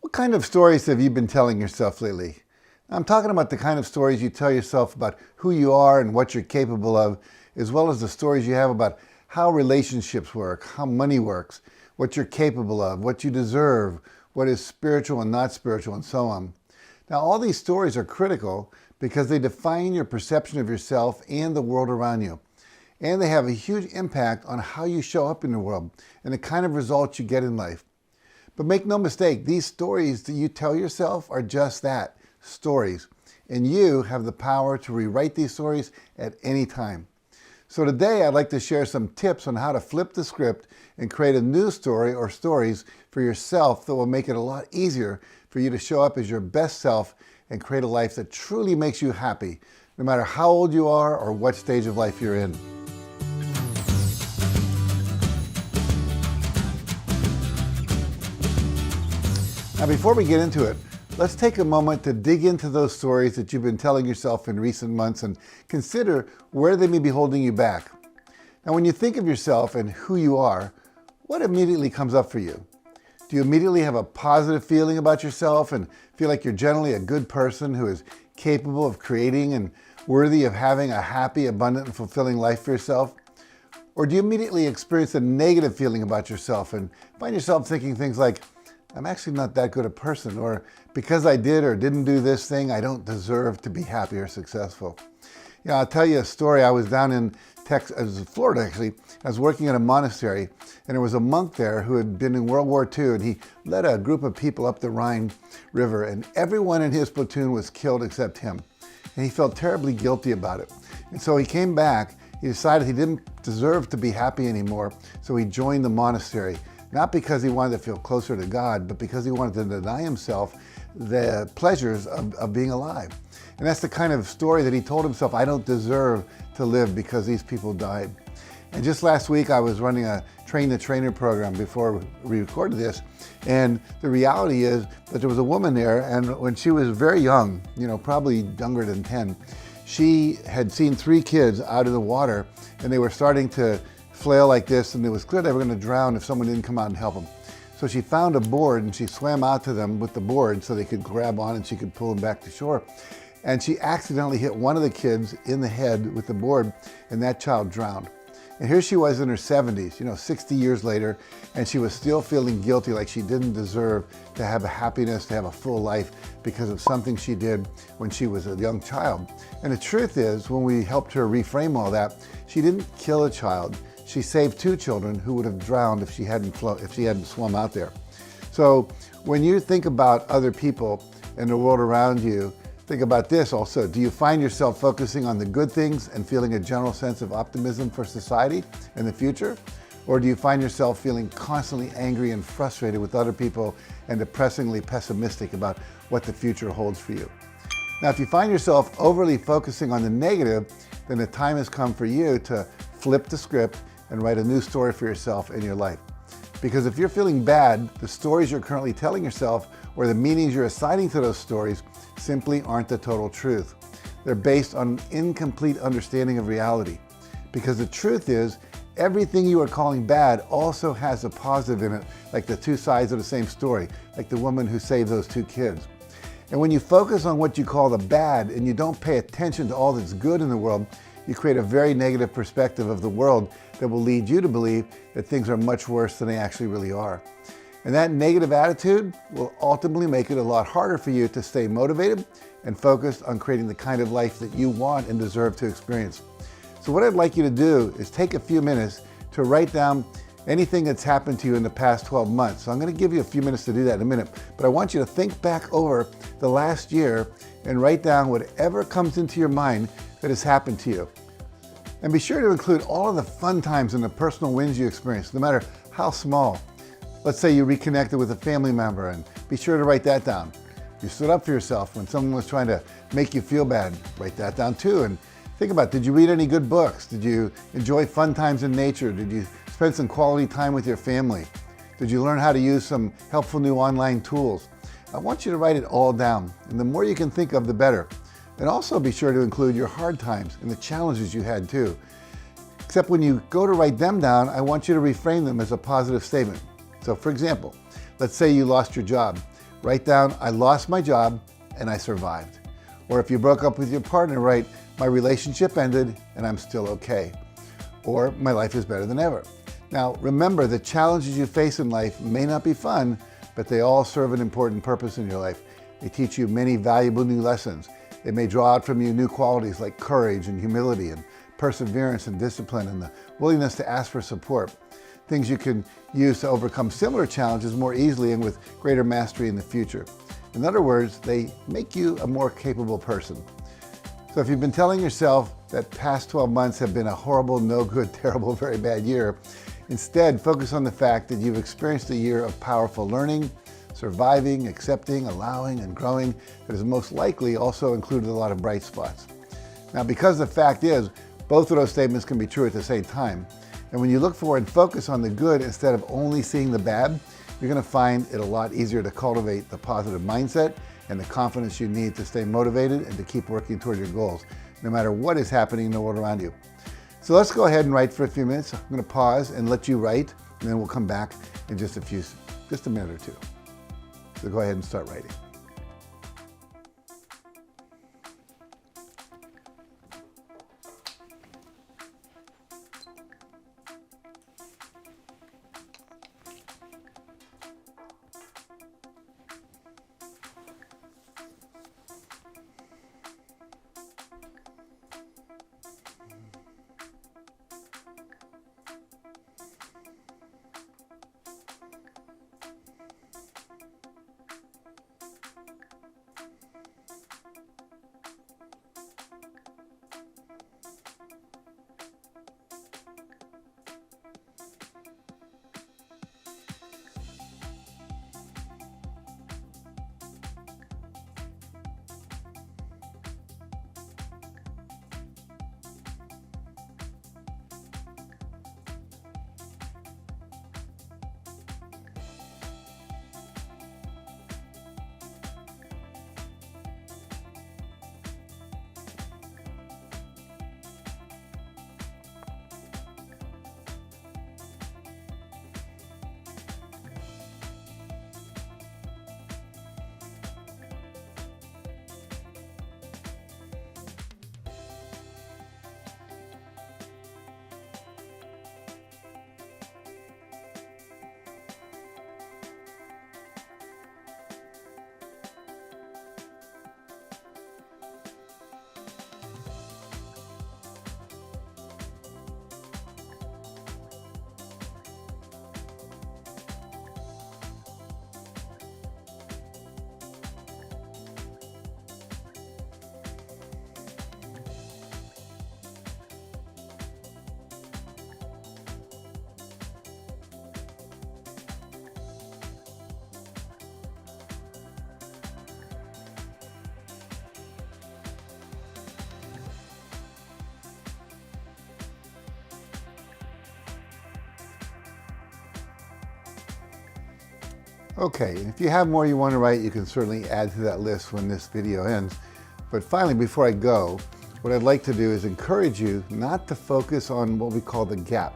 What kind of stories have you been telling yourself lately? I'm talking about the kind of stories you tell yourself about who you are and what you're capable of, as well as the stories you have about how relationships work, how money works, what you're capable of, what you deserve, what is spiritual and not spiritual, and so on. Now, all these stories are critical because they define your perception of yourself and the world around you. And they have a huge impact on how you show up in the world and the kind of results you get in life. But make no mistake, these stories that you tell yourself are just that, stories. And you have the power to rewrite these stories at any time. So today I'd like to share some tips on how to flip the script and create a new story or stories for yourself that will make it a lot easier for you to show up as your best self and create a life that truly makes you happy, no matter how old you are or what stage of life you're in. Now, before we get into it, let's take a moment to dig into those stories that you've been telling yourself in recent months and consider where they may be holding you back. Now, when you think of yourself and who you are, what immediately comes up for you? Do you immediately have a positive feeling about yourself and feel like you're generally a good person who is capable of creating and worthy of having a happy, abundant, and fulfilling life for yourself? Or do you immediately experience a negative feeling about yourself and find yourself thinking things like, I'm actually not that good a person, or because I did or didn't do this thing, I don't deserve to be happy or successful. I'll tell you a story. I was down in Florida, actually. I was working at a monastery, and there was a monk there who had been in World War II, and he led a group of people up the Rhine River, and everyone in his platoon was killed except him. And he felt terribly guilty about it. And so he came back. He decided he didn't deserve to be happy anymore, so he joined the monastery. Not because he wanted to feel closer to God, but because he wanted to deny himself the pleasures of being alive. And that's the kind of story that he told himself, I don't deserve to live because these people died. And just last week, I was running a train-the-trainer program before we recorded this. And the reality is that there was a woman there, and when she was very young, probably younger than 10, she had seen 3 kids out of the water, and they were starting to flail like this, and it was clear they were going to drown if someone didn't come out and help them. So she found a board and she swam out to them with the board so they could grab on and she could pull them back to shore. And she accidentally hit one of the kids in the head with the board, and that child drowned. And here she was in her 70s, 60 years later, and she was still feeling guilty, like she didn't deserve to have a happiness, to have a full life because of something she did when she was a young child. And the truth is, when we helped her reframe all that, she didn't kill a child. She saved 2 children who would have drowned if she hadn't swum out there. So when you think about other people and the world around you, think about this also. Do you find yourself focusing on the good things and feeling a general sense of optimism for society and the future? Or do you find yourself feeling constantly angry and frustrated with other people and depressingly pessimistic about what the future holds for you? Now, if you find yourself overly focusing on the negative, then the time has come for you to flip the script and write a new story for yourself in your life. Because if you're feeling bad, the stories you're currently telling yourself or the meanings you're assigning to those stories simply aren't the total truth. They're based on an incomplete understanding of reality. Because the truth is, everything you are calling bad also has a positive in it, like the 2 sides of the same story, like the woman who saved those 2 kids. And when you focus on what you call the bad and you don't pay attention to all that's good in the world, you create a very negative perspective of the world that will lead you to believe that things are much worse than they actually really are. And that negative attitude will ultimately make it a lot harder for you to stay motivated and focused on creating the kind of life that you want and deserve to experience. So what I'd like you to do is take a few minutes to write down anything that's happened to you in the past 12 months. So I'm going to give you a few minutes to do that in a minute, but I want you to think back over the last year and write down whatever comes into your mind that has happened to you. And be sure to include all of the fun times and the personal wins you experienced, no matter how small. Let's say you reconnected with a family member, and be sure to write that down. You stood up for yourself when someone was trying to make you feel bad. Write that down too. And think about, did you read any good books? Did you enjoy fun times in nature? Did you spend some quality time with your family? Did you learn how to use some helpful new online tools? I want you to write it all down. And the more you can think of, the better. And also be sure to include your hard times and the challenges you had too. Except when you go to write them down, I want you to reframe them as a positive statement. So for example, let's say you lost your job. Write down, I lost my job and I survived. Or if you broke up with your partner, write, my relationship ended and I'm still okay. Or my life is better than ever. Now, remember, the challenges you face in life may not be fun, but they all serve an important purpose in your life. They teach you many valuable new lessons. They may draw out from you new qualities like courage and humility and perseverance and discipline and the willingness to ask for support. Things you can use to overcome similar challenges more easily and with greater mastery in the future. In other words, they make you a more capable person. So if you've been telling yourself that past 12 months have been a horrible, no good, terrible, very bad year, instead focus on the fact that you've experienced a year of powerful learning, surviving, accepting, allowing, and growing that has most likely also included a lot of bright spots. Now, because the fact is, both of those statements can be true at the same time. And when you look for and focus on the good instead of only seeing the bad, you're going to find it a lot easier to cultivate the positive mindset and the confidence you need to stay motivated and to keep working toward your goals, no matter what is happening in the world around you. So let's go ahead and write for a few minutes. I'm going to pause and let you write, and then we'll come back in just a minute or two. So go ahead and start writing. Okay, and if you have more you want to write, you can certainly add to that list when this video ends. But finally, before I go, what I'd like to do is encourage you not to focus on what we call the gap.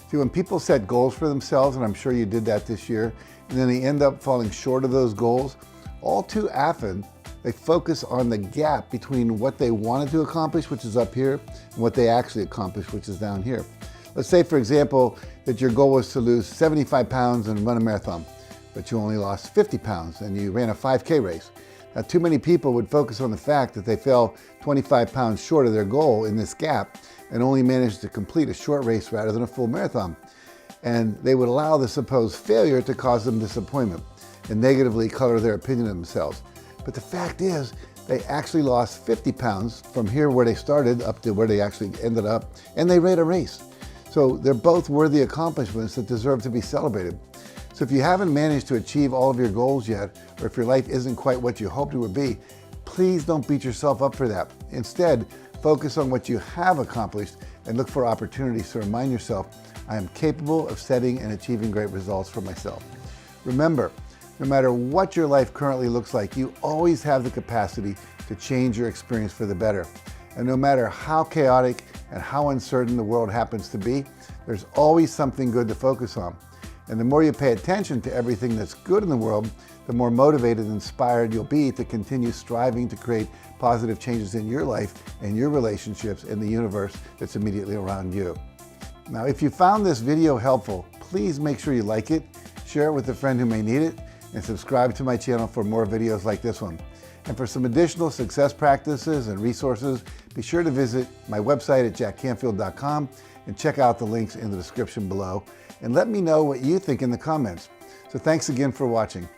See, when people set goals for themselves, and I'm sure you did that this year, and then they end up falling short of those goals, all too often they focus on the gap between what they wanted to accomplish, which is up here, and what they actually accomplished, which is down here. Let's say, for example, that your goal was to lose 75 pounds and run a marathon, but you only lost 50 pounds and you ran a 5K race. Now, too many people would focus on the fact that they fell 25 pounds short of their goal in this gap and only managed to complete a short race rather than a full marathon. And they would allow the supposed failure to cause them disappointment and negatively color their opinion of themselves. But the fact is, they actually lost 50 pounds from here where they started up to where they actually ended up, and they ran a race. So they're both worthy accomplishments that deserve to be celebrated. So if you haven't managed to achieve all of your goals yet, or if your life isn't quite what you hoped it would be, please don't beat yourself up for that. Instead, focus on what you have accomplished and look for opportunities to remind yourself, I am capable of setting and achieving great results for myself. Remember, no matter what your life currently looks like, you always have the capacity to change your experience for the better. And no matter how chaotic and how uncertain the world happens to be, there's always something good to focus on. And the more you pay attention to everything that's good in the world, the more motivated and inspired you'll be to continue striving to create positive changes in your life and your relationships in the universe that's immediately around you. Now, if you found this video helpful, please make sure you like it, share it with a friend who may need it, and subscribe to my channel for more videos like this one. And for some additional success practices and resources, be sure to visit my website at jackcanfield.com and check out the links in the description below. And let me know what you think in the comments. So thanks again for watching.